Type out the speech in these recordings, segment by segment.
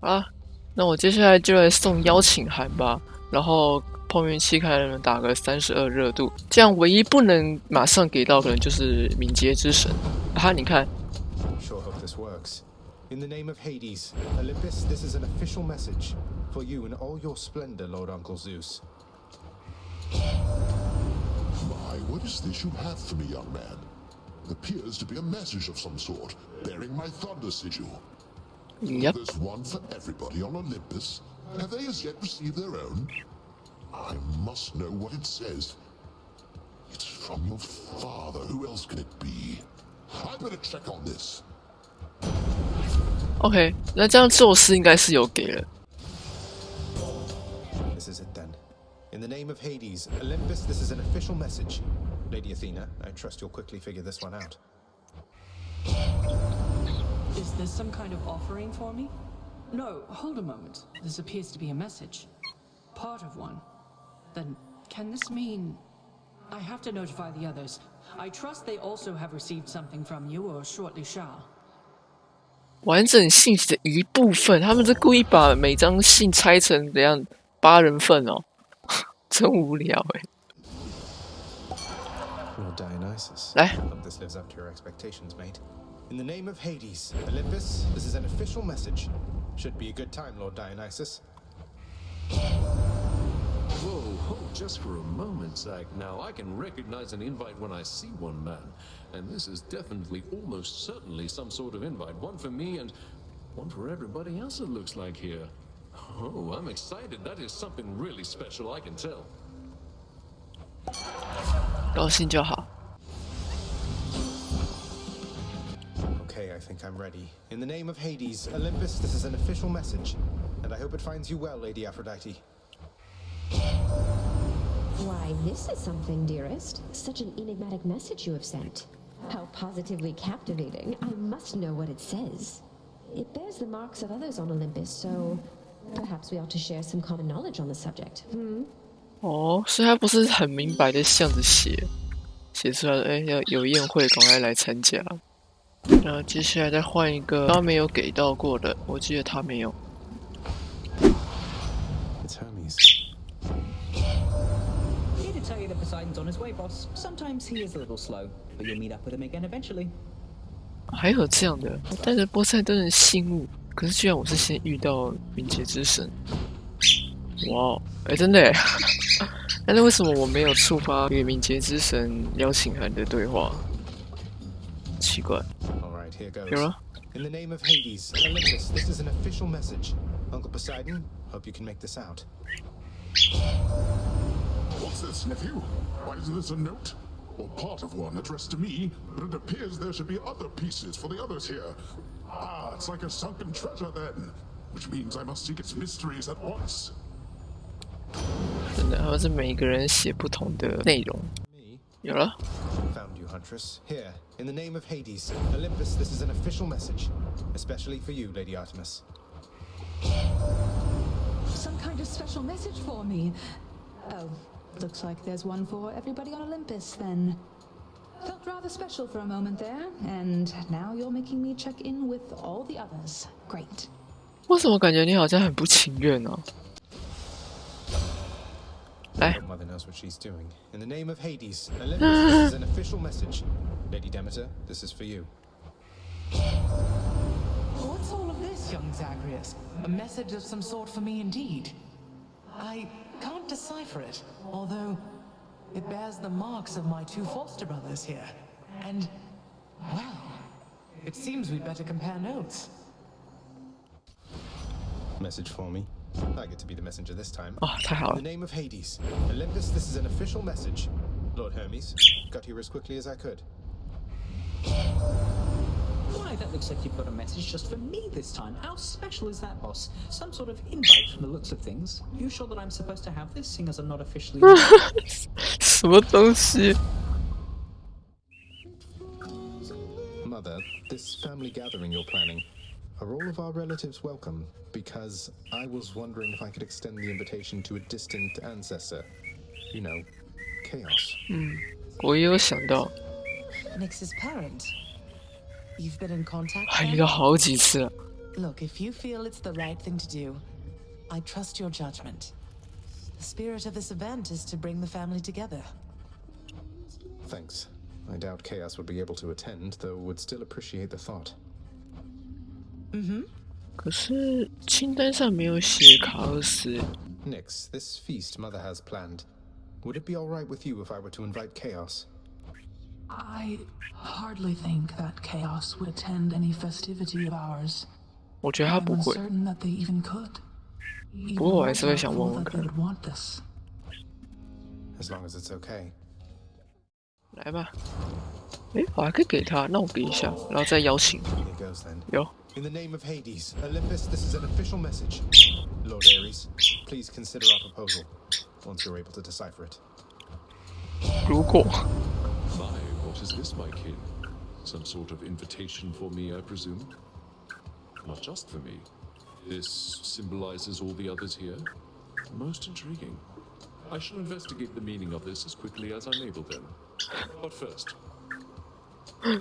好啦，那我接下来就来送邀请函吧，然后碰运气看能打个32热度，这样唯一不能马上给到可能就是敏捷之神。啊，你看。Sure hope this works. In the name of Hades, Olympus, this is an official message for you in all your splendor, Lord Uncle Zeus. My, what is this you have for me, young man? It appears to be a message of some sort, bearing my thunder sigil. Yep. There's one for everybody on Olympus. Have they as yet received their own? I must know what it says. It's from your father. Who else can it be? I better check on this. OK， 那这样宙斯应该是有给了。This is it then. In the name of Hades, Olympus, this is an official message. Lady Athena, I trust you'll quickly figure this one out. Is this some kind of offering for me? No, hold a moment. This appears to be a message. Part of one. Then, can this mean... I have to notify the others. I trust they also have received something from you or shortly shall. 完整信息的一部分，他们是故意把每张信拆成怎样8人份哦，真无聊哎。Lord Dionysus, 来 hope this lives up to your expectations, mate. In the name of Hades, Olympus, this is an official message. Should be a good time, Lord Dionysus. Whoa, hold just for a moment, Zach. Now, I can recognize an invite when I see one, man. And this is definitely, almost certainly, some sort of invite. One for me and one for everybody else, it looks like here. Oh, I'm excited. That is something really special, I can tell. 高兴就好。 Okay, I think I'm ready. In the name of Hades, Olympus, this is an official message. And I hope it finds you well, Lady Aphrodite. Why, this is something, dearest. Such an enigmatic message you have sent. How positively captivating. I must know what it says. It bears the marks of others on Olympus, so perhaps we ought to share some common knowledge on the subject. 哦，所以他不是很明白的这样子写出来的，哎，要有宴会，赶快来参加。那接下来再换一个他没有给到过的，我记得他没有。 It's Hermes. Here to tell you that Poseidon's on his way, boss. Sometimes he is a little slow, but you'll meet up with him again eventually. 还有这样的，我带着波塞冬的信物，可是居然我是先遇到冥界之神。哇哦，哎，真的哎，但是为什么我没有触发与冥界之神邀请函的对话？奇怪。 All right, here goes. 有了。 In the name of Hades, Olympus, this is an official message. Uncle Poseidon, hope you can make this out. What's this, nephew? Why isn't this a note? Or part of one addressed to me, but it appears there should be other pieces for the others here. Ah, it's like a sunken treasure then, which means I must seek its mysteries at once. 真的，他们是每一个人写不同的内容。 Me? 有了。 Found you, Huntress. Here, in the name of Hades, Olympus, this is an official message. Especially for you, Lady Artemis. Some kind of special message for me. Oh, looks like there's one for everybody on Olympus then. Felt rather special for a moment there, and now you're making me check in with all the others. Great. 为什么感觉你好像很不情愿呢？ 来， Your mother knows what she's doing. In the name of Hades, Olympus, this is an official message. Lady Demeter, this is for you. What's all of this, young Zagreus? A message of some sort for me indeed. I can't decipher it, although it bears the marks of my two foster brothers here. And, well, it seems we'd better compare notes. Message for me. I get to be the messenger this time. 啊，太好 In 了 the！name of Hades, Olympus, this is an official message. Lord Hermes, got here as quickly as I could. Why, that looks like you've got a message just for me this time. How special is that, boss? Some sort of invite from the looks of things. You sure that I'm supposed to have this, seeing as I'm not officially... 什么东西？ Mother, this family gathering you're planning, are all of our relatives welcome? Because I was wondering if I could extend the invitation to a distant ancestor. You know, chaos. 我也有想到， Nix's parent. You've been in contact? 还遇到好几次了。Look, if you feel it's the right thing to do, I trust your judgment. The spirit of this event is to bring the family together. Thanks. I doubt Chaos would be able to attend, though would still appreciate the thought. 可是清单上没有写卡尔斯。Nix, this feast Mother has planned. Would it be all right with you if I were to invite Chaos? I hardly think that Chaos would attend any festivity of ours. 我觉得他 I'm 不会， uncertain that they even could. 不过我还 Even 是会想 more 问问 doubtful 看 that they。would want this. As long as it's okay. 来吧。我还可以给他，那我给一下，然后再邀请。 Here goes then. 有。 In the name of Hades, Olympus, this is an official message. Lord Ares, please consider our proposal, once you're able to decipher it. 如果 My, what is this, my kin? Some sort of invitation for me, I presume? Not just for me. This symbolizes all the others here? Most intriguing. I shall investigate the meaning of this as quickly as I'm able then. But first,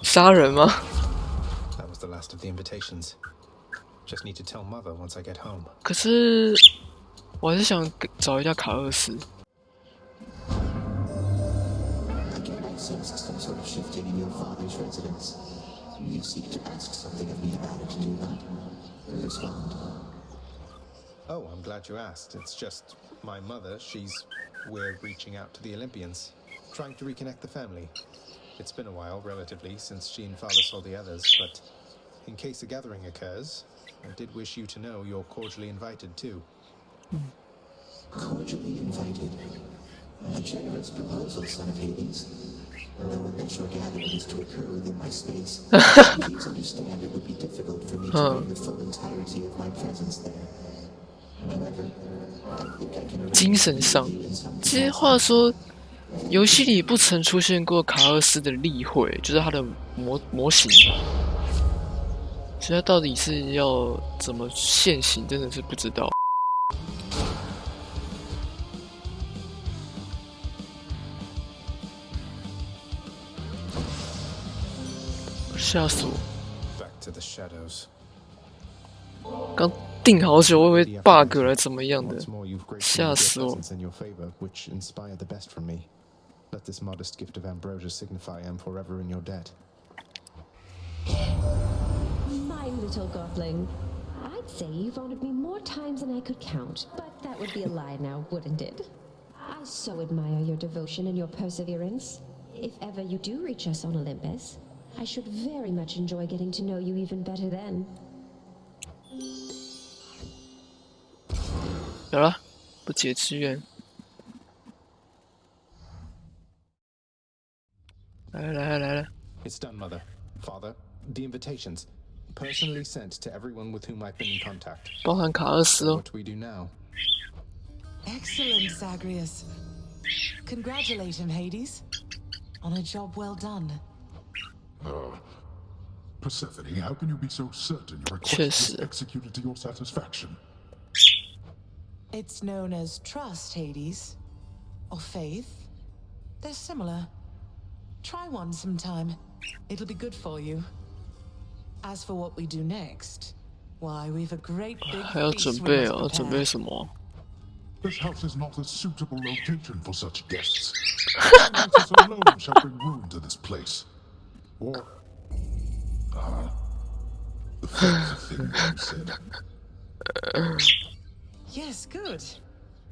杀人吗？ That was the last of the invitations. Just need to tell Mother once I get home. 可是我还是想找一下卡尔斯。 I can sense some sort of shifting in your father's residence. You seek to ask something of me about it, do not respond. Oh, I'm glad you asked. It's just my mother, we're reaching out to the Olympians, trying to reconnect the family. It's been a while, relatively, since she and father saw the others, but in case a gathering occurs, I did wish you to know you're cordially invited too. Cordially invited. A generous proposal, son of Hades. Though unless your gathering is to occur within my space, please understand it would be difficult for me to bring the full entirety of my presence there. However, I think I can arrange 精神上，其实话说，游戏里不曾出现过卡尔斯的例会，就是他的模型。所以他到底是要怎么现形，真的是不知道。吓死我！ Back to the shadows. 刚定好久，我以为 bug 了怎么样的 What's，more, you've graced me 吓 with 死 your 我！ presence in your favor, which inspired the best from me. Let this modest gift of ambrosia signify I am forever in your debt. My little godling. I'd say you've honored me more times than I could count, but that would be a lie now, wouldn't it? I so admire your devotion and your perseverance. If ever you do reach us on Olympus, I should very much enjoy getting to know you even better then. 有了，不解之缘。来了！ It's done, Mother. Father, the invitations, personally sent to everyone with whom I've been in contact. 包含卡尔斯哦。 What do we do now? Excellent, Zagreus. Congratulate him, Hades. On a job well done. Persephone, how can you be so certain your request 确 was 实， executed to your satisfaction? It's known as trust, Hades. Or faith. They're similar. Try one sometime. It'll be good for you. As for what we do next, why, we've a great big 还要 feast 准 we 备 must 哦，准 prepare. 备什么？ This house is not a suitable location for such guests. Atlantis alone shall bring ruin to this place. Or, the first thing you said. Yes, good.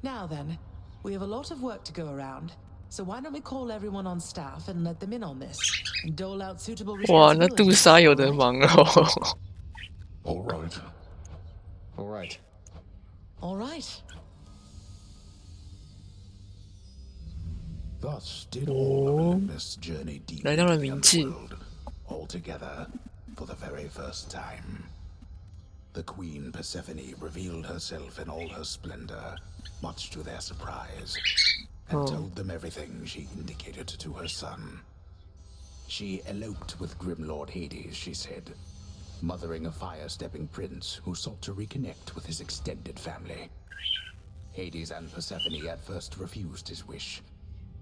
Now then, we have a lot of work to go around. So why don't we call everyone on staff and let them in on this, and dole out suitable 哇，那杜 responsibilities. 莎有的忙哦。 All right. All right. All right. Thus did all of Olympus journey deep 来到了 into the 冥界。 underworld, all together for the very first time. The Queen Persephone revealed herself in all her splendor, much to their surprise, and told them everything she indicated to her son. She eloped with grim Lord Hades, she said, mothering a fire-stepping prince who sought to reconnect with his extended family. Hades and Persephone at first refused his wish,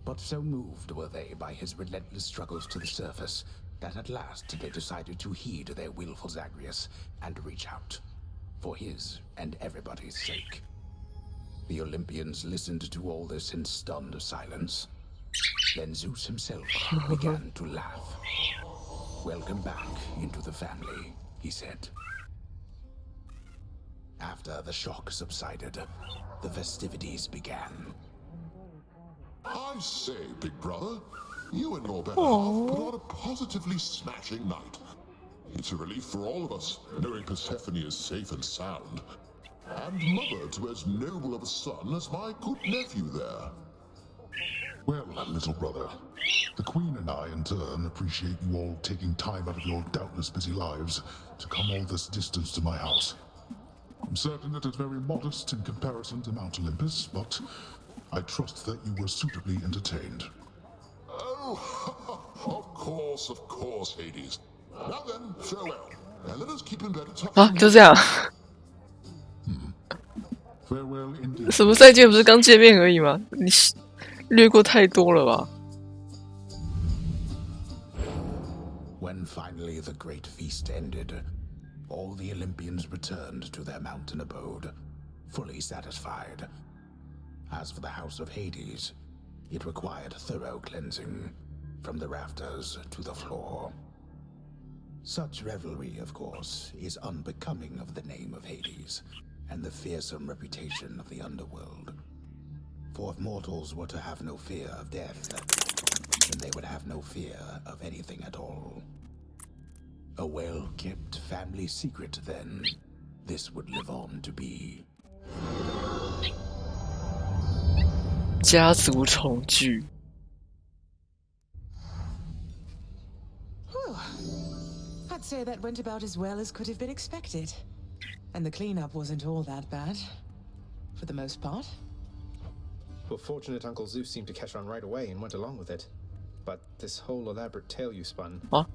but so moved were they by his relentless struggles to the surface that at last they decided to heed their willful Zagreus and reach out. for his and everybody's sake. The Olympians listened to all this in stunned silence. Then Zeus himself began to laugh. "Welcome back into the family," he said. After the shock subsided, the festivities began. I say, big brother, you and your better half put on a positively smashing night. It's a relief for all of us, knowing Persephone is safe and sound. And mother to as noble of a son as my good nephew there. Well, little brother, the Queen and I, in turn, appreciate you all taking time out of your doubtless busy lives to come all this distance to my house. I'm certain that it's very modest in comparison to Mount Olympus, but I trust that you were suitably entertained. Oh, of course, Hades. Now then, farewell, and let us keep in better touch. 啊，就这样。Farewell indeed. 什么再见不是刚见面而已吗？你略过太多了吧？ When finally the great feast ended, all the Olympians returned to their mountain abode, fully satisfied. As for the house of Hades, it required thorough cleansing, from the rafters to the floor. Such revelry, of course, is unbecoming of the name of Hades, and the fearsome reputation of the underworld. For if mortals were to have no fear of death, then they would have no fear of anything at all. A well-kept family secret, then, this would live on to be. 家族重聚。 I'd say that went about as well as could have been expected. And the cleanup wasn't all that bad. For the most part. Well, fortunate Uncle Zeus seemed to catch on right away and went along with it. But this whole elaborate tale you spun... 啊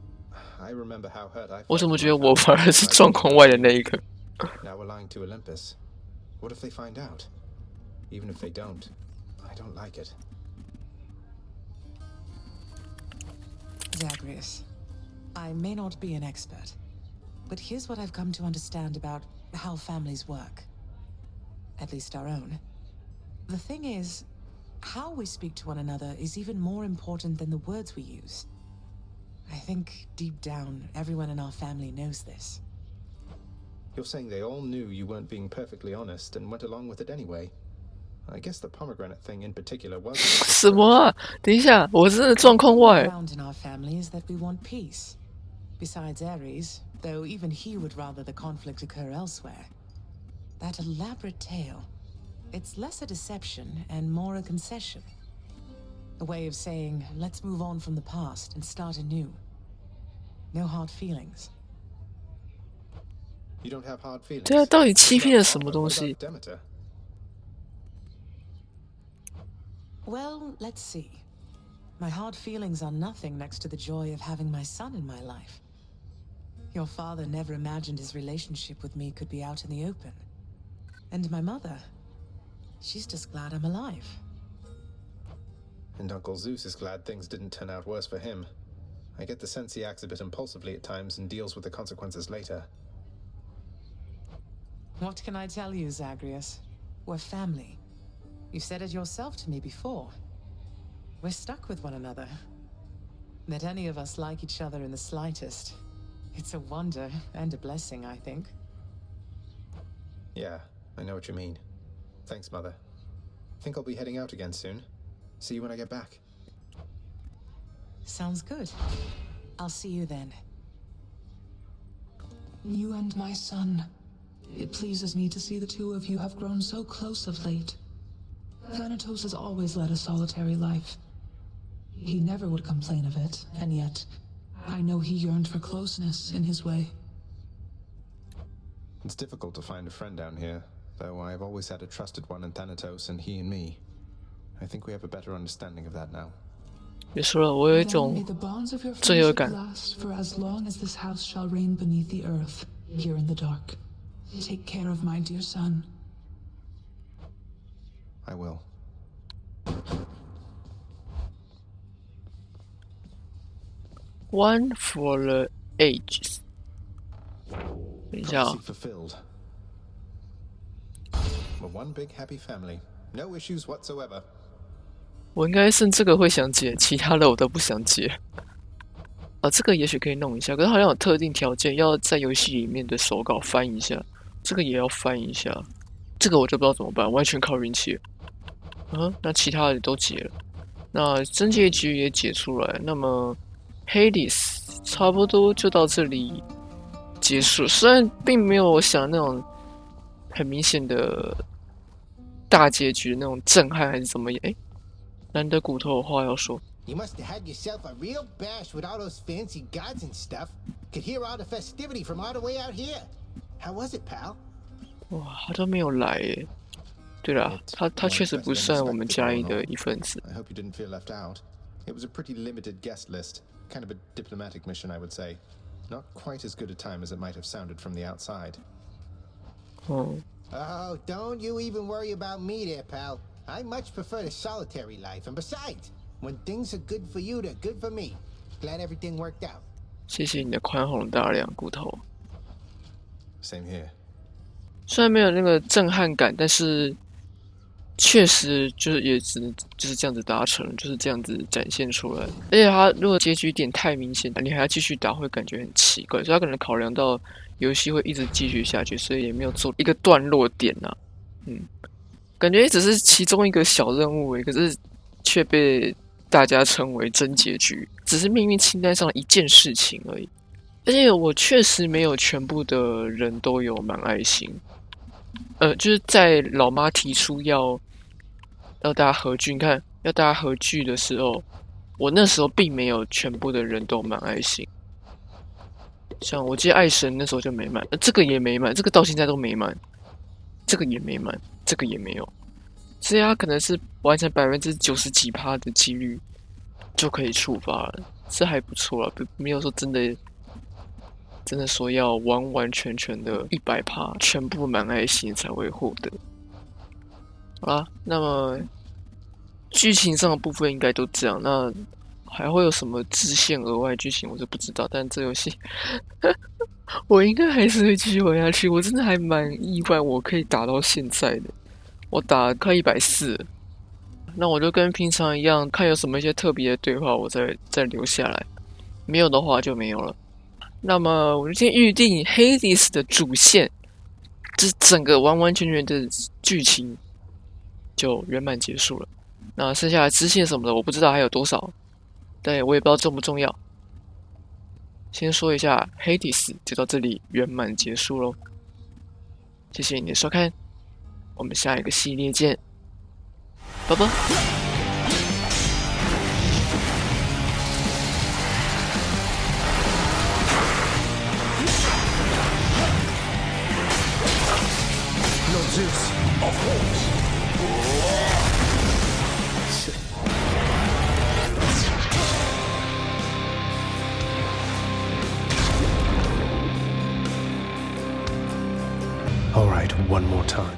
I remember how hurt I felt. 我怎么觉得我反而是状况外的那一个？ Now we're lying to Olympus. What if they find out? Even if they don't, I don't like it. Zagreus, I may not be an expert, but here's what I've come to understand about how families work. At least our own. The thing is, how we speak to one another is even more important than the words we use. I think, deep down, everyone in our family knows this. You're saying they all knew you weren't being perfectly honest and went along with it anyway. I guess the pomegranate thing in particular was... 什么啊？等一下，我真的状况外。 Found in our family is that we want peace. Besides Ares, though even he would rather the conflict occur elsewhere. That elaborate tale, it's less a deception and more a concession. A way of saying, let's move on from the past and start anew. No hard feelings. You don't have hard feelings. 对啊，到底欺骗了什么东西？ Demeter. Well, let's see. My hard feelings are nothing next to the joy of having my son in my life. Your father never imagined his relationship with me could be out in the open. And my mother, she's just glad I'm alive. And Uncle Zeus is glad things didn't turn out worse for him. I get the sense he acts a bit impulsively at times and deals with the consequences later. What can I tell you, Zagreus? We're family. You've said it yourself to me before. We're stuck with one another. That any of us like each other in the slightest. It's a wonder and a blessing, I think. Yeah, I know what you mean. Thanks, Mother. Think I'll be heading out again soon. See you when I get back. Sounds good. I'll see you then. You and my son. It pleases me to see the two of you have grown so close of late. Thanatos has always led a solitary life. He never would complain of it, and yet, I know he yearned for closeness in his way. It's difficult to find a friend down here, though I've always had a trusted one in Thanatos and he in me. I think we have a better understanding of that now. 别说了，我有一 Then 种 may the bonds of your 罪恶 friendship 感。 last for as long as this house shall reign beneath the earth, here in the dark. Take care of my dear son. I will. One for the ages。等一下啊 Prophecy fulfilled. We're one big happy family. No issues whatsoever. 我应该剩这个会想解，其他的我都不想解。这个也许可以弄一下，可是好像有特定条件，要在游戏里面的手稿翻一下，这个也要翻一下，这个我就不知道怎么办，完全靠运气了。那其他的都解了，那真结局也解出来，那么 Hades 差不多就到这里结束，虽然并没有我想的那种很明显的大结局那种震撼还是怎么样，难得骨头有话要说。You must have had yourself a real bash with all those fancy gods and stuff. Could hear all the festivity from all the way out here. How was it, pal? 哇，他都没有来耶。对啦，他确实不算我们家里的一份子。I hope you didn't feel left out. It was a pretty limited guest list, kind of a diplomatic mission, I would say. Not quite as good a time as it might have sounded from the outside. Oh, don't you even worry about me there, pal. I much prefer the solitary life, and besides.When things are good for you, they're good for me. Glad everything worked out. 谢谢你的宽宏大量，骨头。Same here. 虽然没有那个震撼感，但是确实就是也只能就是这样子达成，就是这样子展现出来。而且他如果结局点太明显，你还要继续打，会感觉很奇怪。所以他可能考量到游戏会一直继续下去，所以也没有做一个段落点啊。感觉只是其中一个小任务可是却被大家称为真结局，只是命运清单上的一件事情而已。而且我确实没有全部的人都有满爱心，就是在老妈提出要大家合聚，你看要大家合聚的时候，我那时候并没有全部的人都满爱心。像我记得爱神那时候就没满，这个也没满，这个到现在都没满，这个也没满，这个也没有。所以他可能是完成90%几%的几率就可以触发了，这还不错了，没有说真的说要完完全全的100%全部满爱心才会获得。好啦，那么剧情上的部分应该都这样，那还会有什么支线额外剧情我就不知道，但这游戏我应该还是会继续玩下去，我真的还蛮意外我可以打到现在的。我打快140了，那我就跟平常一样，看有什么一些特别的对话，我再留下来。没有的话就没有了。那么我就先预定 Hades 的主线，这整个完完全全的剧情就圆满结束了。那剩下的支线什么的，我不知道还有多少，但我也不知道重不重要。先说一下 Hades 就到这里圆满结束咯。谢谢你的收看。我们下一个系列见，拜拜。No Zeus, of course. All right, one more time.